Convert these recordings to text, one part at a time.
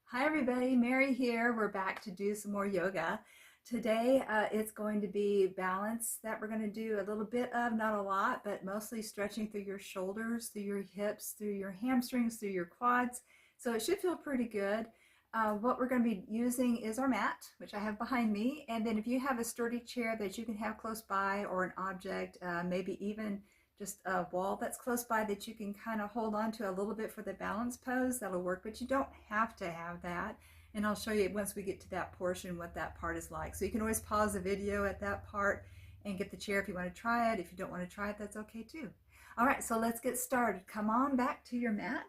Hi everybody, Mary here. We're back to do some more yoga. Today it's going to be balance that we're going to do a little bit of, not a lot, but mostly stretching through your shoulders, through your hips, through your hamstrings, through your quads. So it should feel pretty good. What we're going to be using is our mat, which I have behind me. And then if you have a sturdy chair that you can have close by or an object, maybe even just a wall that's close by that you can kind of hold on to a little bit for the balance pose, that'll work, but you don't have to have that. And I'll show you once we get to that portion what that part is like. So you can always pause the video at that part and get the chair if you want to try it. If you don't want to try it, that's okay too. All right, so let's get started. Come on back to your mat.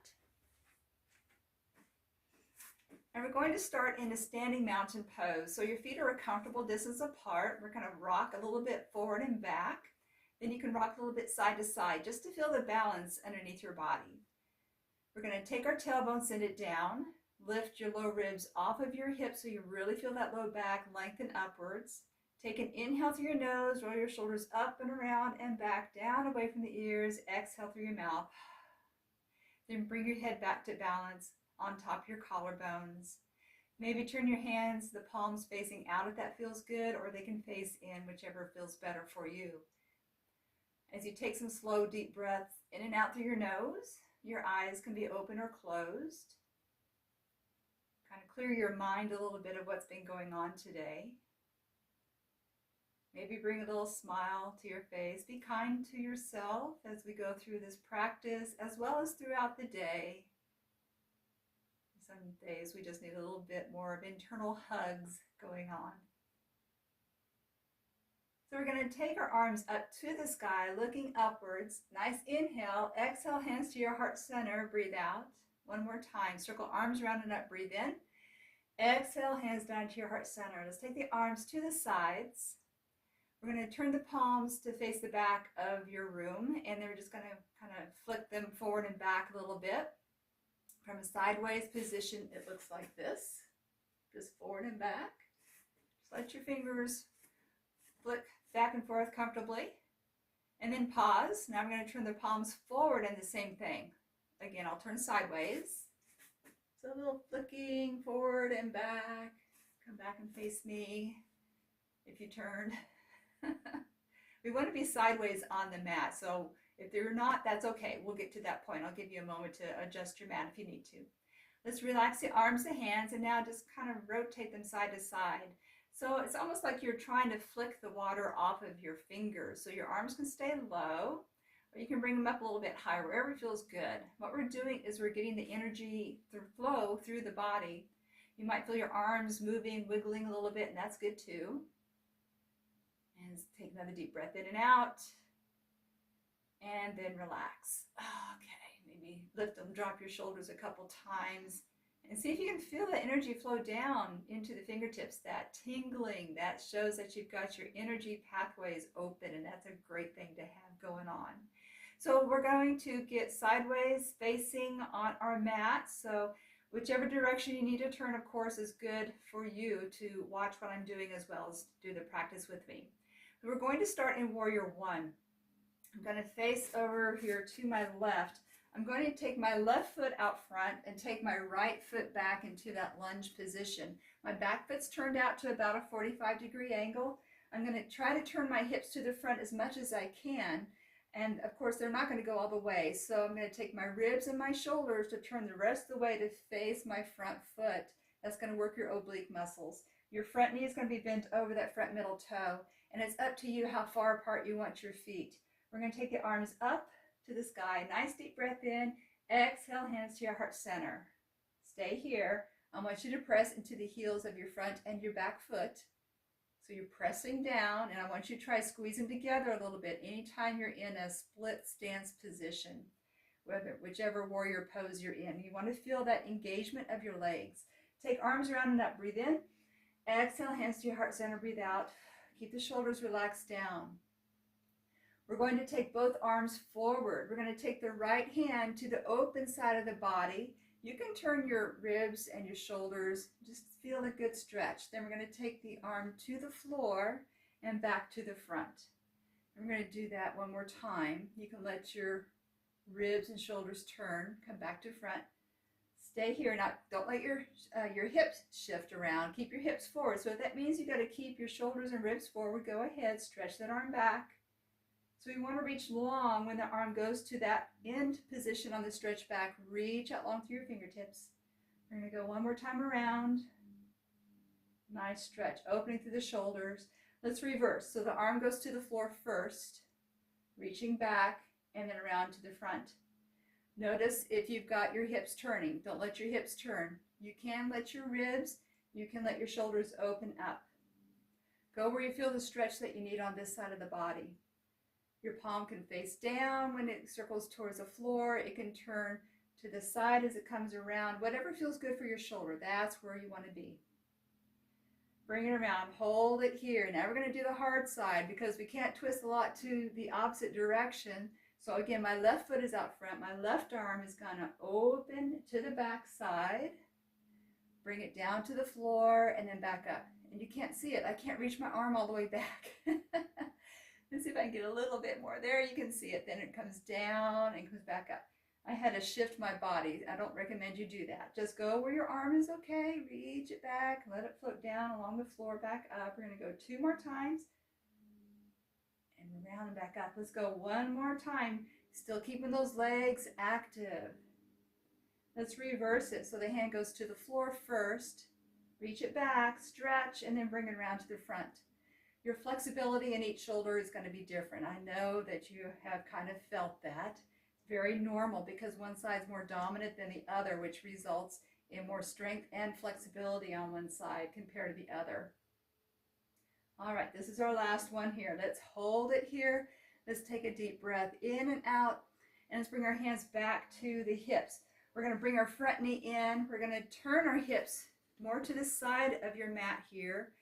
And we're going to start in a standing mountain pose. So your feet are a comfortable distance apart. We're going to rock a little bit forward and back. Then you can rock a little bit side to side just to feel the balance underneath your body. We're going to take our tailbone, send it down, lift your low ribs off of your hips so you really feel that low back lengthen upwards. Take an inhale through your nose, roll your shoulders up and around and back, down away from the ears. Exhale through your mouth. Then bring your head back to balance on top of your collarbones. Maybe turn your hands, the palms facing out if that feels good, or they can face in, whichever feels better for you. As you take some slow, deep breaths in and out through your nose, your eyes can be open or closed. Kind of clear your mind a little bit of what's been going on today. Maybe bring a little smile to your face. Be kind to yourself as we go through this practice, as well as throughout the day. Some days we just need a little bit more of internal hugs going on. So we're going to take our arms up to the sky, looking upwards. Nice inhale. Exhale, hands to your heart center. Breathe out. One more time. Circle arms around and up. Breathe in. Exhale, hands down to your heart center. Let's take the arms to the sides. We're going to turn the palms to face the back of your room, and then we're just going to kind of flick them forward and back a little bit. From a sideways position, it looks like this. Just forward and back. Just let your fingers flick back and forth comfortably, and then pause. Now I'm going to turn the palms forward and the same thing. Again, I'll turn sideways. So a little flicking forward and back. Come back and face me if you turn. We want to be sideways on the mat, so if you're not, that's okay. We'll get to that point. I'll give you a moment to adjust your mat if you need to. Let's relax the arms, the hands, and now just kind of rotate them side to side. So it's almost like you're trying to flick the water off of your fingers. So your arms can stay low, or you can bring them up a little bit higher, wherever feels good. What we're doing is we're getting the energy flow through the body. You might feel your arms moving, wiggling a little bit, and that's good too. And take another deep breath in and out. And then relax. Okay, maybe lift them, drop your shoulders a couple times. And see if you can feel the energy flow down into the fingertips, that tingling, that shows that you've got your energy pathways open, and that's a great thing to have going on. So we're going to get sideways facing on our mat. So whichever direction you need to turn, of course, is good for you to watch what I'm doing as well as do the practice with me. So we're going to start in Warrior One. I'm going to face over here to my left. I'm going to take my left foot out front and take my right foot back into that lunge position. My back foot's turned out to about a 45-degree angle. I'm going to try to turn my hips to the front as much as I can. And of course, they're not going to go all the way. So I'm going to take my ribs and my shoulders to turn the rest of the way to face my front foot. That's going to work your oblique muscles. Your front knee is going to be bent over that front middle toe. And it's up to you how far apart you want your feet. We're going to take the arms up to the sky. Nice deep breath in. Exhale, hands to your heart center. Stay here. I want you to press into the heels of your front and your back foot. So you're pressing down, and I want you to try squeezing together a little bit anytime you're in a split stance position, whichever warrior pose you're in. You want to feel that engagement of your legs. Take arms around and up. Breathe in. Exhale, hands to your heart center. Breathe out. Keep the shoulders relaxed down. We're going to take both arms forward. We're going to take the right hand to the open side of the body. You can turn your ribs and your shoulders. Just feel a good stretch. Then we're going to take the arm to the floor and back to the front. And we're going to do that one more time. You can let your ribs and shoulders turn. Come back to front. Stay here. Now, don't let your hips shift around. Keep your hips forward. So if that means you got to keep your shoulders and ribs forward, go ahead. Stretch that arm back. So we want to reach long when the arm goes to that end position on the stretch back. Reach out long through your fingertips. We're going to go one more time around. Nice stretch, opening through the shoulders. Let's reverse. So the arm goes to the floor first, reaching back, and then around to the front. Notice if you've got your hips turning. Don't let your hips turn. You can let your ribs, you can let your shoulders open up. Go where you feel the stretch that you need on this side of the body. Your palm can face down when it circles towards the floor. It can turn to the side as it comes around. Whatever feels good for your shoulder, that's where you want to be. Bring it around, hold it here. Now we're going to do the hard side because we can't twist a lot to the opposite direction. So again, my left foot is out front. My left arm is going to open to the back side. Bring it down to the floor and then back up. And you can't see it. I can't reach my arm all the way back. Let's see if I can get a little bit more. There you can see it. Then it comes down and comes back up. I had to shift my body. I don't recommend you do that. Just go where your arm is okay. Reach it back. Let it float down along the floor, back up. We're going to go 2 more times. And around and back up. Let's go 1 more time. Still keeping those legs active. Let's reverse it. So the hand goes to the floor first. Reach it back, stretch, and then bring it around to the front. Your flexibility in each shoulder is going to be different. I know that you have kind of felt that. Very normal because one side's more dominant than the other, which results in more strength and flexibility on one side compared to the other. All right, this is our last one here. Let's hold it here. Let's take a deep breath in and out, and let's bring our hands back to the hips. We're going to bring our front knee in. We're going to turn our hips more to the side of your mat here.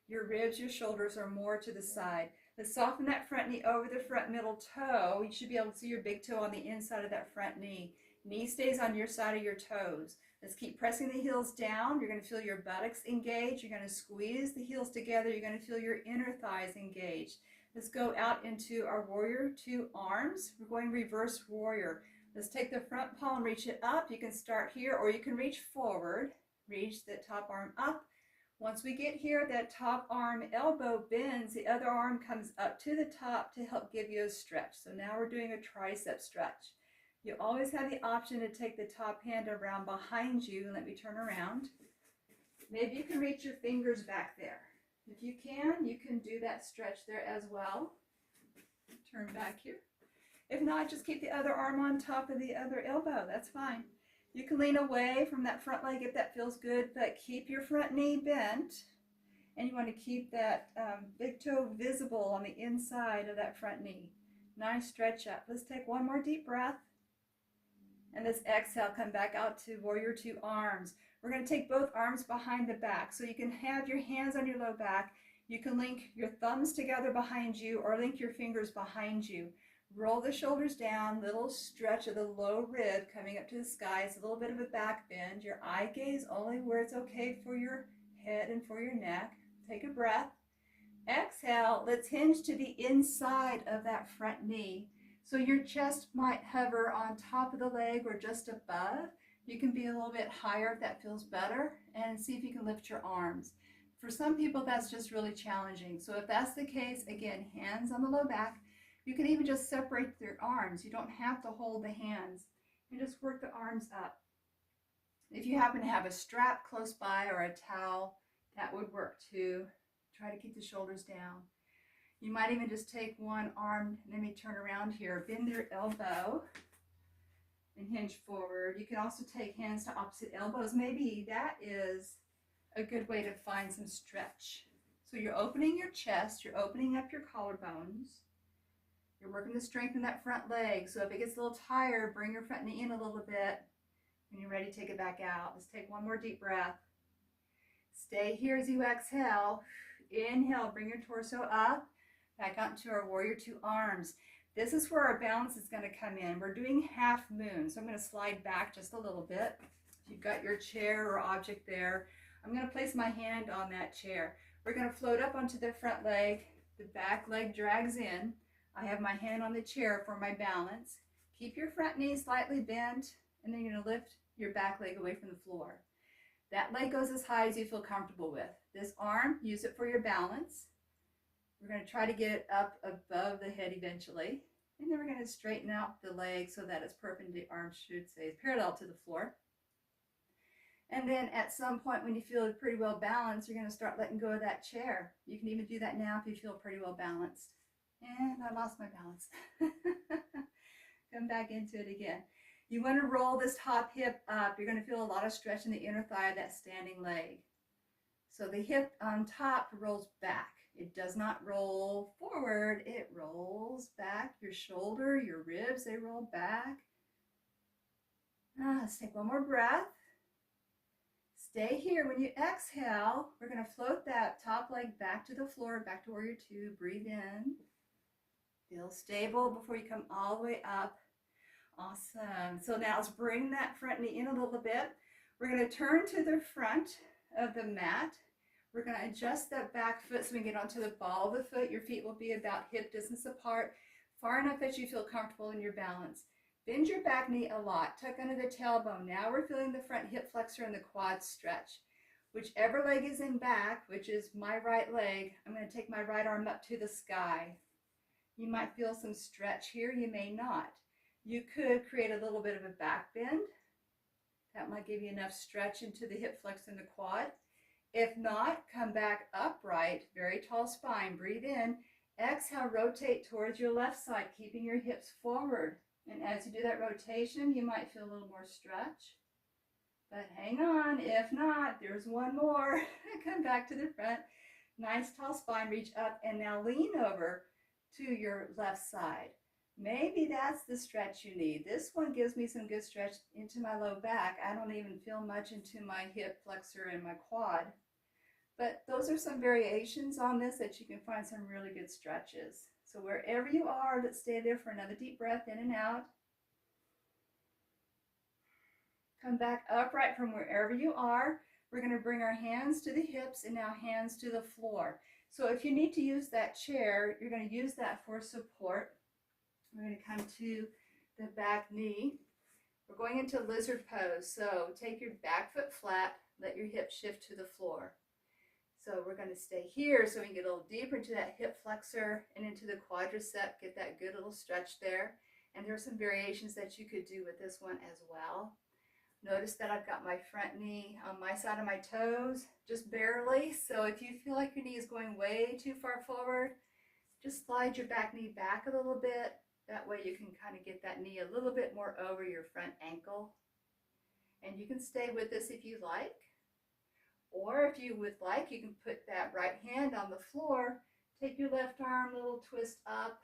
Your ribs, your shoulders are more to the side. Let's soften that front knee over the front middle toe. You should be able to see your big toe on the inside of that front knee. Knee stays on your side of your toes. Let's keep pressing the heels down. You're going to feel your buttocks engaged. You're going to squeeze the heels together. You're going to feel your inner thighs engaged. Let's go out into our warrior 2 arms. We're going reverse warrior. Let's take the front palm, reach it up. You can start here or you can reach forward. Reach the top arm up. Once we get here, that top arm elbow bends, the other arm comes up to the top to help give you a stretch. So now we're doing a tricep stretch. You always have the option to take the top hand around behind you. Let me turn around. Maybe you can reach your fingers back there. If you can do that stretch there as well. Turn back here. If not, just keep the other arm on top of the other elbow. That's fine. You can lean away from that front leg if that feels good, but keep your front knee bent. And you want to keep that big toe visible on the inside of that front knee. Nice stretch up. Let's take 1 more deep breath. And let's exhale, come back out to warrior 2 arms. We're going to take both arms behind the back. So you can have your hands on your low back. You can link your thumbs together behind you or link your fingers behind you. Roll the shoulders down, little stretch of the low rib coming up to the sky. It's a little bit of a back bend. Your eye gaze only where it's okay for your head and for your neck. Take a breath. Exhale. Let's hinge to the inside of that front knee. So your chest might hover on top of the leg or just above. You can be a little bit higher if that feels better, and see if you can lift your arms. For some people, that's just really challenging. So if that's the case, again, hands on the low back. You can even just separate your arms. You don't have to hold the hands. You just work the arms up. If you happen to have a strap close by or a towel, that would work too. Try to keep the shoulders down. You might even just take one arm, let me turn around here, bend your elbow and hinge forward. You can also take hands to opposite elbows. Maybe that is a good way to find some stretch. So you're opening your chest, you're opening up your collarbones. You're working to strengthen that front leg. So if it gets a little tired, bring your front knee in a little bit. When you're ready, take it back out. Let's take 1 more deep breath. Stay here as you exhale. Inhale, bring your torso up. Back out into our warrior 2 arms. This is where our balance is going to come in. We're doing half moon. So I'm going to slide back just a little bit. If you've got your chair or object there, I'm going to place my hand on that chair. We're going to float up onto the front leg. The back leg drags in. I have my hand on the chair for my balance. Keep your front knee slightly bent, and then you're going to lift your back leg away from the floor. That leg goes as high as you feel comfortable with. This arm, use it for your balance. We're going to try to get it up above the head eventually. And then we're going to straighten out the leg so that it's perpendicular, arm should say, parallel to the floor. And then at some point when you feel pretty well balanced, you're going to start letting go of that chair. You can even do that now if you feel pretty well balanced. And I lost my balance. Come back into it again. You want to roll this top hip up. You're going to feel a lot of stretch in the inner thigh of that standing leg. So the hip on top rolls back. It does not roll forward. It rolls back. Your shoulder, your ribs, they roll back. Let's take one more breath. Stay here. When you exhale, we're going to float that top leg back to the floor, back to warrior two. Breathe in. Feel stable before you come all the way up. Awesome. So now let's bring that front knee in a little bit. We're going to turn to the front of the mat. We're going to adjust that back foot so we can get onto the ball of the foot. Your feet will be about hip distance apart, far enough that you feel comfortable in your balance. Bend your back knee a lot. Tuck under the tailbone. Now we're feeling the front hip flexor and the quad stretch. Whichever leg is in back, which is my right leg, I'm going to take my right arm up to the sky. You might feel some stretch here. You may not. You could create a little bit of a back bend. That might give you enough stretch into the hip flex and the quad. If not, come back upright, very tall spine. Breathe in. Exhale, rotate towards your left side, keeping your hips forward. And as you do that rotation, you might feel a little more stretch. But hang on. If not, there's one more. Come back to the front. Nice tall spine. Reach up and now lean over to your left side. Maybe that's the stretch you need. This one gives me some good stretch into my low back. I don't even feel much into my hip flexor and my quad. But those are some variations on this that you can find some really good stretches. So wherever you are, let's stay there for another deep breath in and out. Come back upright from wherever you are. We're going to bring our hands to the hips and now hands to the floor. So if you need to use that chair, you're going to use that for support. We're going to come to the back knee. We're going into lizard pose. So take your back foot flat, let your hips shift to the floor. So we're going to stay here so we can get a little deeper into that hip flexor and into the quadricep, get that good little stretch there. And there are some variations that you could do with this one as well. Notice that I've got my front knee on my side of my toes, just barely. So if you feel like your knee is going way too far forward, just slide your back knee back a little bit. That way you can kind of get that knee a little bit more over your front ankle. And you can stay with this if you like. Or if you would like, you can put that right hand on the floor. Take your left arm, a little twist up.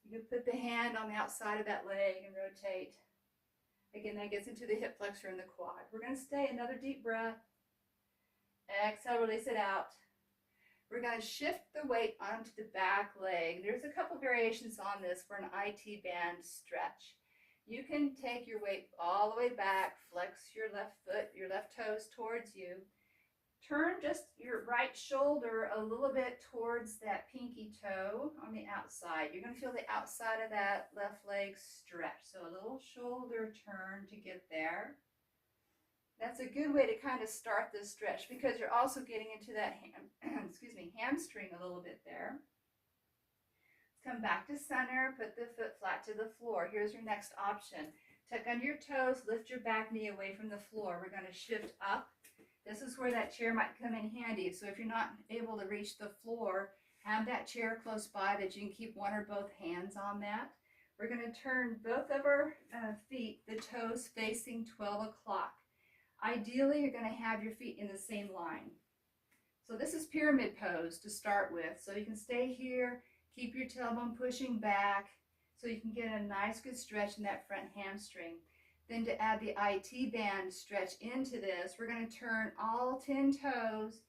You can put the hand on the outside of that leg and rotate. Again, that gets into the hip flexor and the quad. We're going to stay another deep breath. Exhale, release it out. We're going to shift the weight onto the back leg. There's a couple variations on this for an IT band stretch. You can take your weight all the way back, flex your left foot, your left toes towards you. Turn just your right shoulder a little bit towards that pinky toe on the outside. You're going to feel the outside of that left leg stretch. So a little shoulder turn to get there. That's a good way to kind of start this stretch because you're also getting into that hamstring a little bit there. Come back to center, put the foot flat to the floor. Here's your next option. Tuck under your toes, lift your back knee away from the floor. We're going to shift up. This is where that chair might come in handy. So if you're not able to reach the floor, have that chair close by that you can keep one or both hands on that. We're going to turn both of our feet, the toes facing 12 o'clock. Ideally, you're going to have your feet in the same line. So this is pyramid pose to start with. So you can stay here. Keep your tailbone pushing back so you can get a nice good stretch in that front hamstring. Then to add the IT band stretch into this, we're going to turn all 10 toes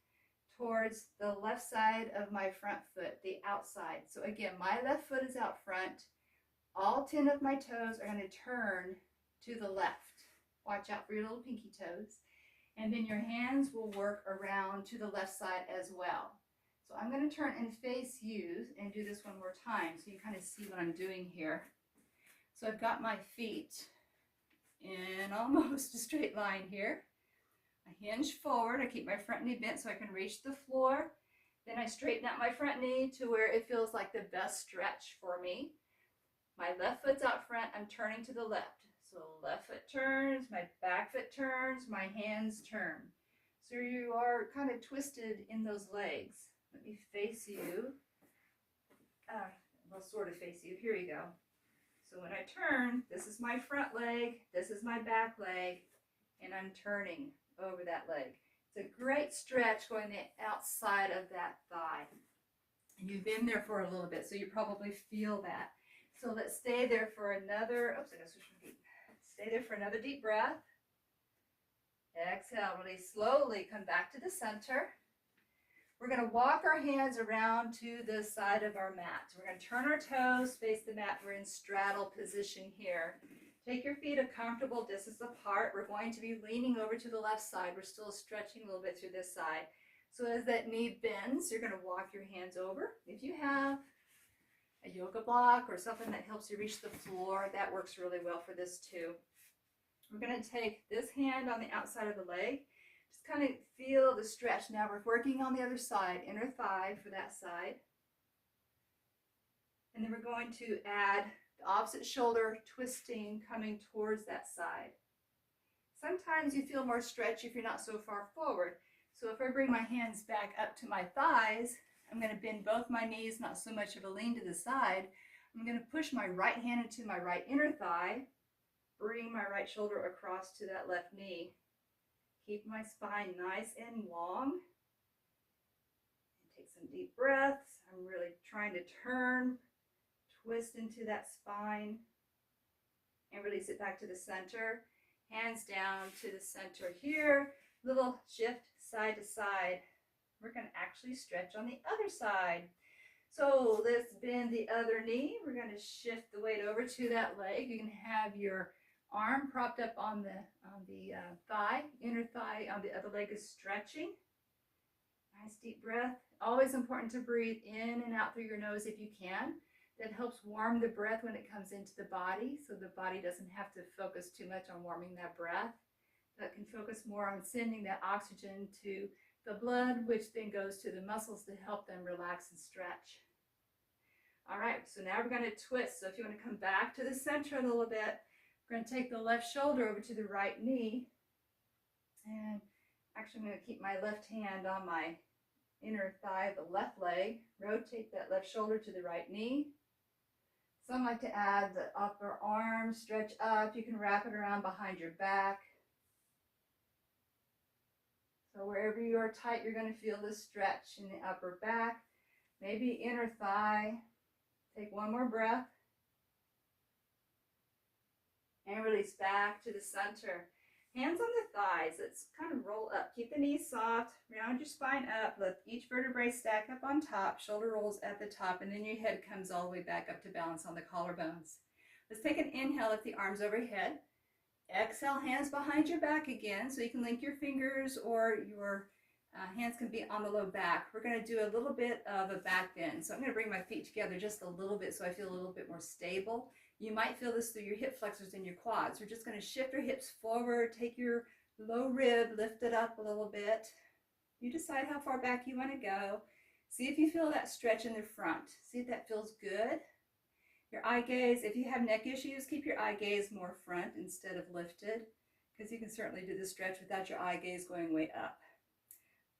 towards the left side of my front foot, the outside. So again, my left foot is out front. All 10 of my toes are going to turn to the left. Watch out for your little pinky toes. And then your hands will work around to the left side as well. So I'm going to turn and face you and do this one more time so you kind of see what I'm doing here. So I've got my feet in almost a straight line here. I hinge forward. I keep my front knee bent so I can reach the floor. Then I straighten out my front knee to where it feels like the best stretch for me. My left foot's out front. I'm turning to the left. So left foot turns, my back foot turns, my hands turn. So you are kind of twisted in those legs. Let me face you. Well, sort of face you. Here you go. So when I turn, this is my front leg, this is my back leg, and I'm turning over that leg. It's a great stretch going the outside of that thigh. And you've been there for a little bit, so you probably feel that. So let's stay there for another, oops, I gotta switch my feet. Stay there for another deep breath. Exhale, really slowly come back to the center. We're going to walk our hands around to the side of our mat. We're going to turn our toes, face the mat. We're in straddle position here. Take your feet a comfortable distance apart. We're going to be leaning over to the left side. We're still stretching a little bit through this side. So as that knee bends, you're going to walk your hands over. If you have a yoga block or something that helps you reach the floor, that works really well for this too. We're going to take this hand on the outside of the leg. Just kind of feel the stretch. Now we're working on the other side, inner thigh for that side. And then we're going to add the opposite shoulder twisting, coming towards that side. Sometimes you feel more stretch if you're not so far forward. So if I bring my hands back up to my thighs, I'm going to bend both my knees, not so much of a lean to the side. I'm going to push my right hand into my right inner thigh. Bring my right shoulder across to that left knee. Keep my spine nice and long. And take some deep breaths. I'm really trying to turn, twist into that spine, and release it back to the center. Hands down to the center here. Little shift side to side. We're going to actually stretch on the other side. So let's bend the other knee. We're going to shift the weight over to that leg. You can have your arm propped up on the thigh, inner thigh on the other leg is stretching. Nice deep breath. Always important to breathe in and out through your nose if you can. That helps warm the breath when it comes into the body, so the body doesn't have to focus too much on warming that breath. That can focus more on sending that oxygen to the blood, which then goes to the muscles to help them relax and stretch. All right, so now we're going to twist. So if you want to come back to the center a little bit, we're going to take the left shoulder over to the right knee. And actually I'm going to keep my left hand on my inner thigh, the left leg. Rotate that left shoulder to the right knee. Some like to add the upper arm, stretch up. You can wrap it around behind your back. So wherever you are tight, you're going to feel this stretch in the upper back, maybe inner thigh. Take one more breath. And release back to the center. Hands on the thighs. Let's kind of roll up. Keep the knees soft. Round your spine up. Let each vertebrae stack up on top. Shoulder rolls at the top. And then your head comes all the way back up to balance on the collarbones. Let's take an inhale. Lift the arms overhead. Exhale, hands behind your back again. So you can link your fingers or your hands can be on the low back. We're going to do a little bit of a back bend. So I'm going to bring my feet together just a little bit so I feel a little bit more stable. You might feel this through your hip flexors and your quads. We're just going to shift our hips forward, take your low rib, lift it up a little bit. You decide how far back you want to go. See if you feel that stretch in the front. See if that feels good. Your eye gaze, if you have neck issues, keep your eye gaze more front instead of lifted, because you can certainly do the stretch without your eye gaze going way up.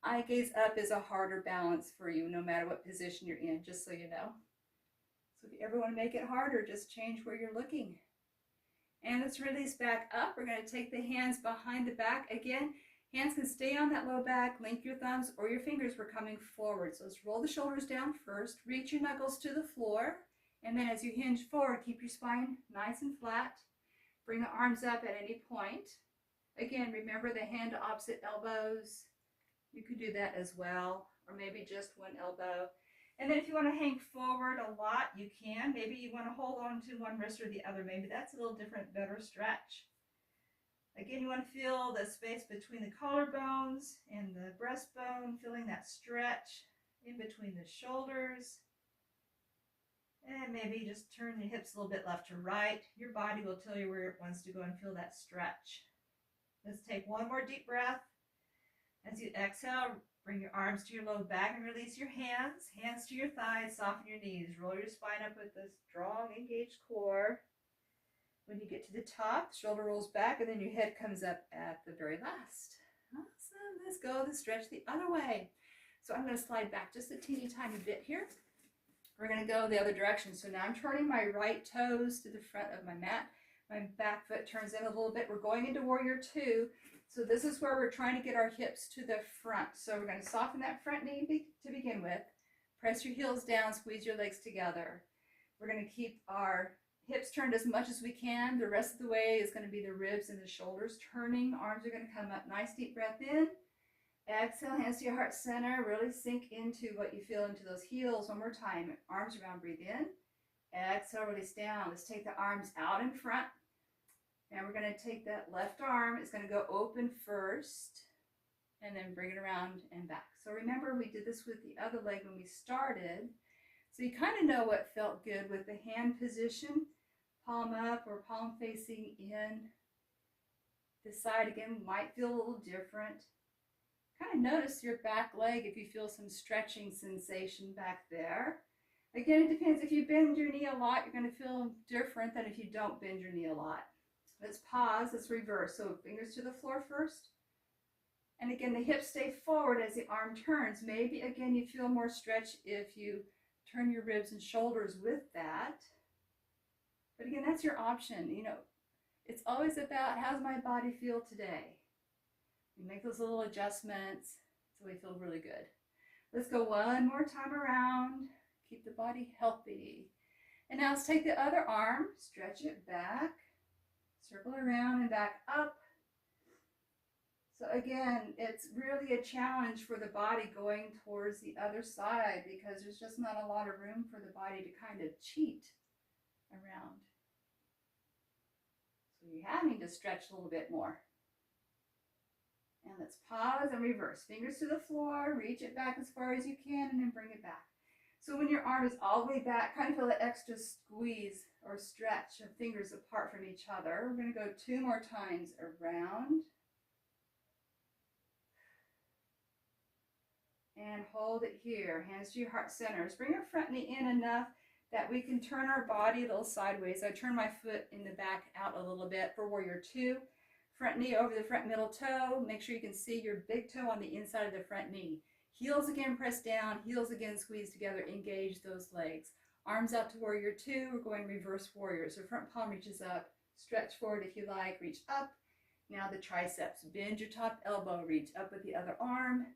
Eye gaze up is a harder balance for you no matter what position you're in, just so you know. So if you ever want to make it harder, just change where you're looking. And let's release back up. We're going to take the hands behind the back. Again, hands can stay on that low back. Link your thumbs or your fingers were coming forward. So let's roll the shoulders down first. Reach your knuckles to the floor. And then as you hinge forward, keep your spine nice and flat. Bring the arms up at any point. Again, remember the hand to opposite elbows. You could do that as well, or maybe just one elbow. And then if you want to hang forward a lot, you can. Maybe you want to hold on to one wrist or the other. Maybe that's a little different, better stretch. Again, you want to feel the space between the collarbones and the breastbone, feeling that stretch in between the shoulders. And maybe just turn the hips a little bit left to right. Your body will tell you where it wants to go and feel that stretch. Let's take one more deep breath. As you exhale, bring your arms to your low back and release your hands. Hands to your thighs, soften your knees. Roll your spine up with a strong, engaged core. When you get to the top, shoulder rolls back, and then your head comes up at the very last. Awesome. Let's go the stretch the other way. So I'm going to slide back just a teeny tiny bit here. We're going to go the other direction. So now I'm turning my right toes to the front of my mat. My back foot turns in a little bit. We're going into Warrior Two. So this is where we're trying to get our hips to the front. So we're going to soften that front knee to begin with. Press your heels down, squeeze your legs together. We're going to keep our hips turned as much as we can. The rest of the way is going to be the ribs and the shoulders turning. Arms are going to come up. Nice deep breath in. Exhale, hands to your heart center. Really sink into what you feel into those heels. One more time. Arms around, breathe in. Exhale, release down. Let's take the arms out in front. And we're going to take that left arm. It's going to go open first. And then bring it around and back. So remember, we did this with the other leg when we started. So you kind of know what felt good with the hand position. Palm up or palm facing in. This side again might feel a little different. Kind of notice your back leg if you feel some stretching sensation back there. Again, it depends. If you bend your knee a lot, you're going to feel different than if you don't bend your knee a lot. Let's pause. Let's reverse. So fingers to the floor first. And again, the hips stay forward as the arm turns. Maybe, again, you feel more stretch if you turn your ribs and shoulders with that. But again, that's your option. You know, it's always about how does my body feel today? You make those little adjustments so we feel really good. Let's go one more time around. Keep the body healthy. And now let's take the other arm, stretch it back, circle around and back up. So again, it's really a challenge for the body going towards the other side because there's just not a lot of room for the body to kind of cheat around. So you're having to stretch a little bit more. And let's pause and reverse. Fingers to the floor, reach it back as far as you can, and then bring it back. So when your arm is all the way back, kind of feel that extra squeeze or stretch of fingers apart from each other. We're going to go 2 more times around. And hold it here. Hands to your heart centers. Bring your front knee in enough that we can turn our body a little sideways. I turn my foot in the back out a little bit for Warrior Two. Front knee over the front middle toe. Make sure you can see your big toe on the inside of the front knee. Heels again press down. Heels again squeeze together. Engage those legs. Arms out to Warrior Two. We're going reverse warrior. So front palm reaches up. Stretch forward if you like. Reach up. Now the triceps. Bend your top elbow. Reach up with the other arm.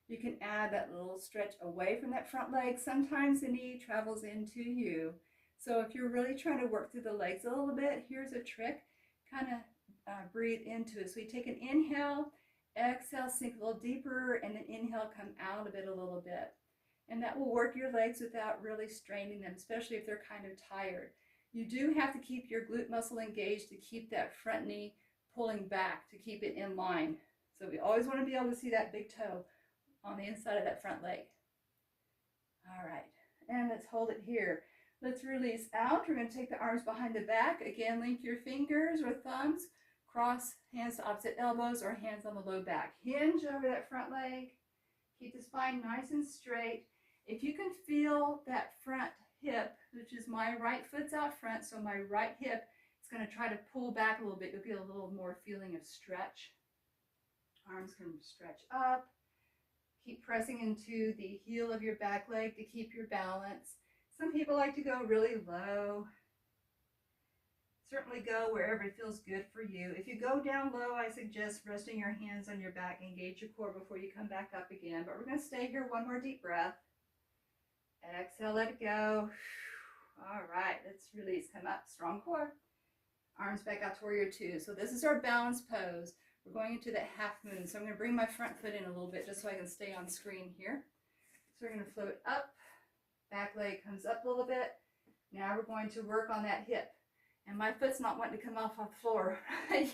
You can add that little stretch away from that front leg. Sometimes the knee travels into you. So if you're really trying to work through the legs a little bit, here's a trick. Kind of breathe into it. So you take an inhale, exhale, sink a little deeper, and then inhale, come out of it a little bit. And that will work your legs without really straining them, especially if they're kind of tired. You do have to keep your glute muscle engaged to keep that front knee pulling back, to keep it in line. So we always want to be able to see that big toe on the inside of that front leg. All right, and let's hold it here. Let's release out. We're going to take the arms behind the back. Again, link your fingers or thumbs. Cross hands to opposite elbows or hands on the low back. Hinge over that front leg. Keep the spine nice and straight. If you can feel that front hip, which is my right foot's out front, so my right hip is going to try to pull back a little bit. You'll get a little more feeling of stretch. Arms can stretch up. Keep pressing into the heel of your back leg to keep your balance. Some people like to go really low. Certainly go wherever it feels good for you. If you go down low, I suggest resting your hands on your back. Engage your core before you come back up again. But we're going to stay here. One more deep breath. Exhale, let it go. All right, let's release. Come up, strong core. Arms back out to Warrior Two. So this is our balance pose. We're going into that half moon. So I'm going to bring my front foot in a little bit just so I can stay on screen here. So we're going to float up. Back leg comes up a little bit. Now we're going to work on that hip. And my foot's not wanting to come off the floor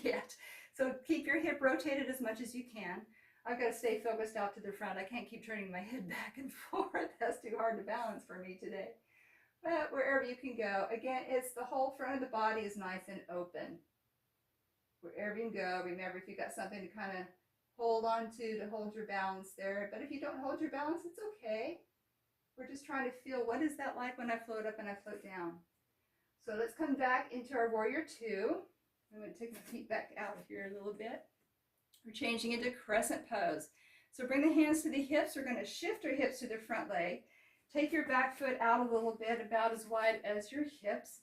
yet. So keep your hip rotated as much as you can. I've got to stay focused out to the front. I can't keep turning my head back and forth. That's too hard to balance for me today. but wherever you can go. Again, it's the whole front of the body is nice and open. Wherever you can go, remember if you got something to kind of hold on to hold your balance there. But if you don't hold your balance, it's okay. We're just trying to feel what is that like when I float up and I float down. So let's come back into our warrior two. I'm going to take my feet back out here a little bit. We're changing into crescent pose. So bring the hands to the hips. We're going to shift our hips to the front leg. Take your back foot out a little bit, about as wide as your hips.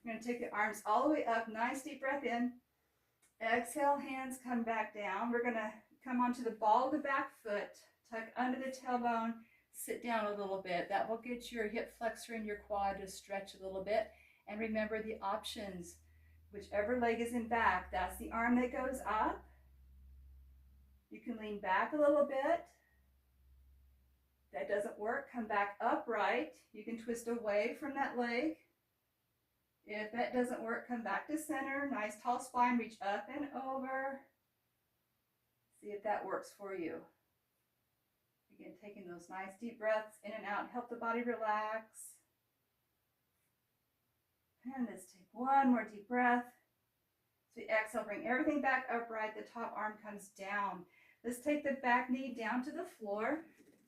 We're going to take the arms all the way up. Nice deep breath in. Exhale, hands come back down. We're going to come onto the ball of the back foot, tuck under the tailbone, sit down a little bit. That will get your hip flexor and your quad to stretch a little bit. And remember the options. Whichever leg is in back, that's the arm that goes up. You can lean back a little bit. That doesn't work, come back upright. You can twist away from that leg. If that doesn't work, come back to center. Nice tall spine, reach up and over. See if that works for you. Again, taking those nice deep breaths in and out, help the body relax. And let's take one more deep breath. So you exhale, bring everything back upright. The top arm comes down. Let's take the back knee down to the floor.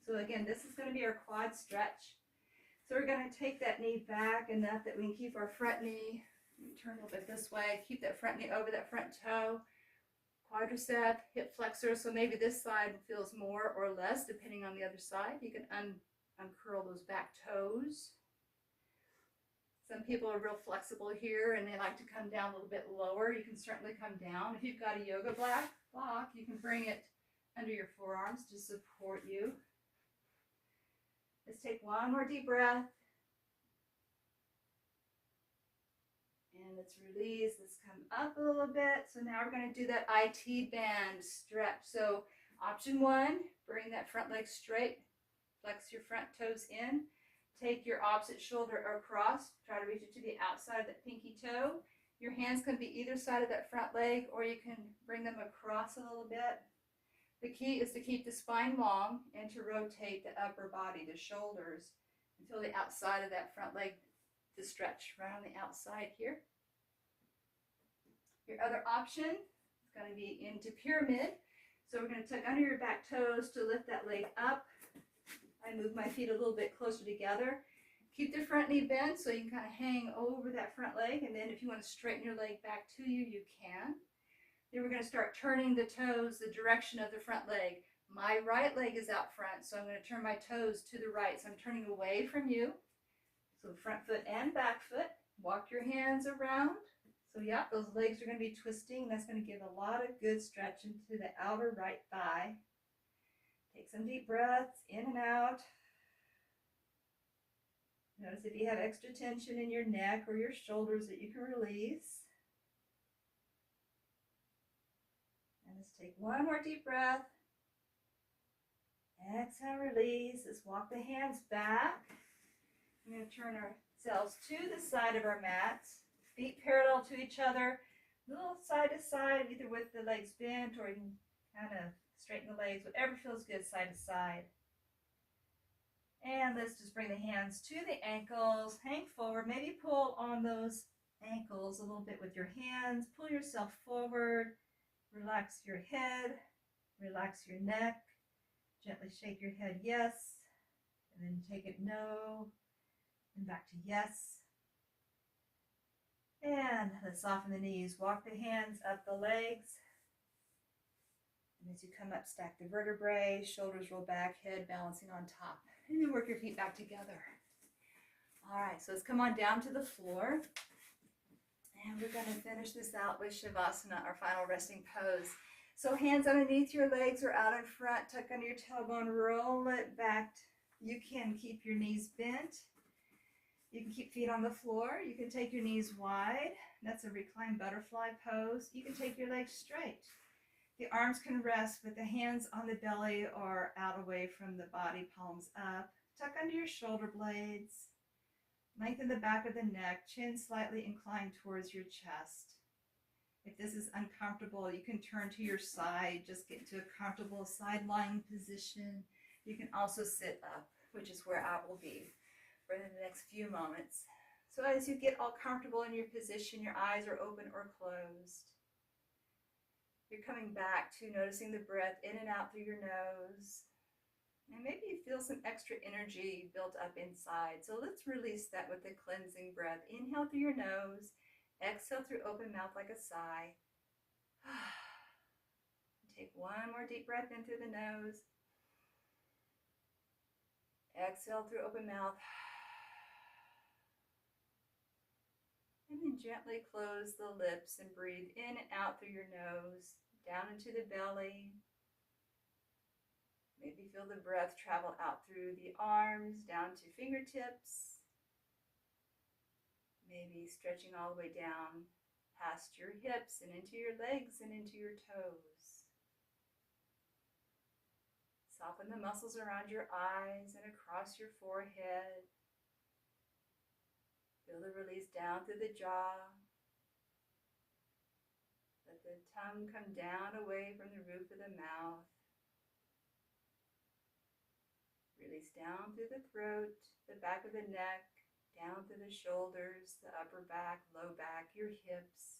So again, this is going to be our quad stretch. So we're going to take that knee back enough that we can keep our front knee, turn a little bit this way, keep that front knee over that front toe, quadricep, hip flexor. So maybe this side feels more or less depending on the other side. You can uncurl those back toes. Some people are real flexible here and they like to come down a little bit lower. You can certainly come down. If you've got a yoga block, you can bring it under your forearms to support you. Let's take one more deep breath. And let's release. Let's come up a little bit. So now we're going to do that IT band stretch. So option one, bring that front leg straight. Flex your front toes in. Take your opposite shoulder across. Try to reach it to the outside of that pinky toe. Your hands can be either side of that front leg, or you can bring them across a little bit. The key is to keep the spine long and to rotate the upper body, the shoulders, until the outside of that front leg to stretch right on the outside here. Your other option is going to be into pyramid. So we're going to tuck under your back toes to lift that leg up. I move my feet a little bit closer together. Keep the front knee bent so you can kind of hang over that front leg. And then if you want to straighten your leg back to you, you can. Then we're going to start turning the toes the direction of the front leg. My right leg is out front, so I'm going to turn my toes to the right. So I'm turning away from you. So front foot and back foot. Walk your hands around. So yeah, those legs are going to be twisting. That's going to give a lot of good stretch into the outer right thigh. Take some deep breaths in and out. Notice if you have extra tension in your neck or your shoulders that you can release. And let's take one more deep breath. Exhale, release. Let's walk the hands back. We're going to turn ourselves to the side of our mats. Feet parallel to each other. A little side to side, either with the legs bent or you can kind of straighten the legs, whatever feels good, side to side. And let's just bring the hands to the ankles, hang forward, maybe pull on those ankles a little bit with your hands, pull yourself forward, relax your head, relax your neck, gently shake your head yes, and then take it no, and back to yes. And let's soften the knees, walk the hands up the legs. And as you come up, stack the vertebrae, shoulders roll back, head balancing on top. And then work your feet back together. All right, so let's come on down to the floor. And we're going to finish this out with Shavasana, our final resting pose. So hands underneath your legs or out in front, tuck under your tailbone, roll it back. You can keep your knees bent. You can keep feet on the floor. You can take your knees wide. That's a reclined butterfly pose. You can take your legs straight. The arms can rest, but the hands on the belly are out away from the body, palms up. Tuck under your shoulder blades. Lengthen the back of the neck, chin slightly inclined towards your chest. If this is uncomfortable, you can turn to your side, just get into a comfortable side lying position. You can also sit up, which is where I will be. for the next few moments. So as you get all comfortable in your position, your eyes are open or closed. You're coming back to noticing the breath in and out through your nose. And maybe you feel some extra energy built up inside. So let's release that with a cleansing breath. Inhale through your nose. Exhale through open mouth like a sigh. Take one more deep breath in through the nose. Exhale through open mouth. And then gently close the lips and breathe in and out through your nose, down into the belly. Maybe feel the breath travel out through the arms, down to fingertips. Maybe stretching all the way down past your hips and into your legs and into your toes. Soften the muscles around your eyes and across your forehead. Feel the release down through the jaw. Let the tongue come down away from the roof of the mouth. Release down through the throat, the back of the neck, down through the shoulders, the upper back, low back, your hips.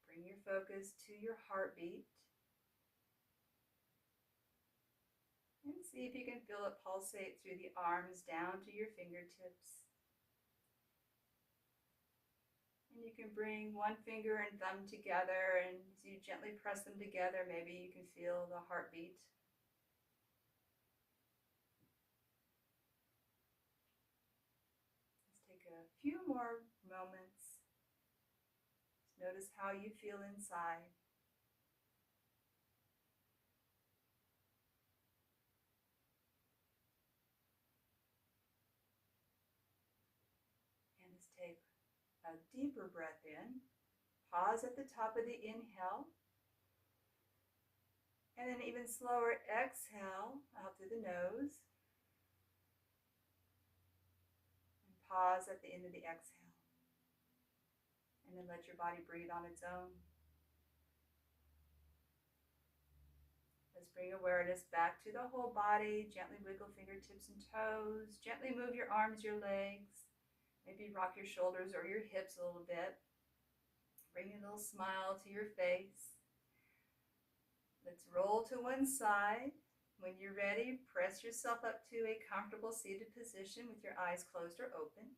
Bring your focus to your heartbeat. And see if you can feel it pulsate through the arms down to your fingertips. And you can bring one finger and thumb together, and as you gently press them together, maybe you can feel the heartbeat. Let's take a few more moments. Just notice how you feel inside. And let's take a deeper breath in. Pause at the top of the inhale. And then even slower exhale out through the nose. And pause at the end of the exhale. And then let your body breathe on its own. Let's bring awareness back to the whole body. Gently wiggle fingertips and toes. Gently move your arms, your legs. Maybe rock your shoulders or your hips a little bit. Bring a little smile to your face. Let's roll to one side. When you're ready, press yourself up to a comfortable seated position with your eyes closed or open.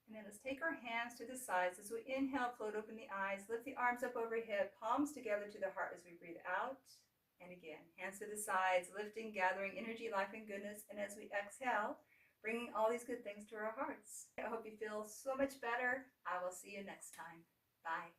And then let's take our hands to the sides. As we inhale, float open the eyes, lift the arms up overhead, palms together to the heart as we breathe out. And again, hands to the sides, lifting, gathering energy, life, and goodness. And as we exhale, bringing all these good things to our hearts. I hope you feel so much better. I will see you next time. Bye.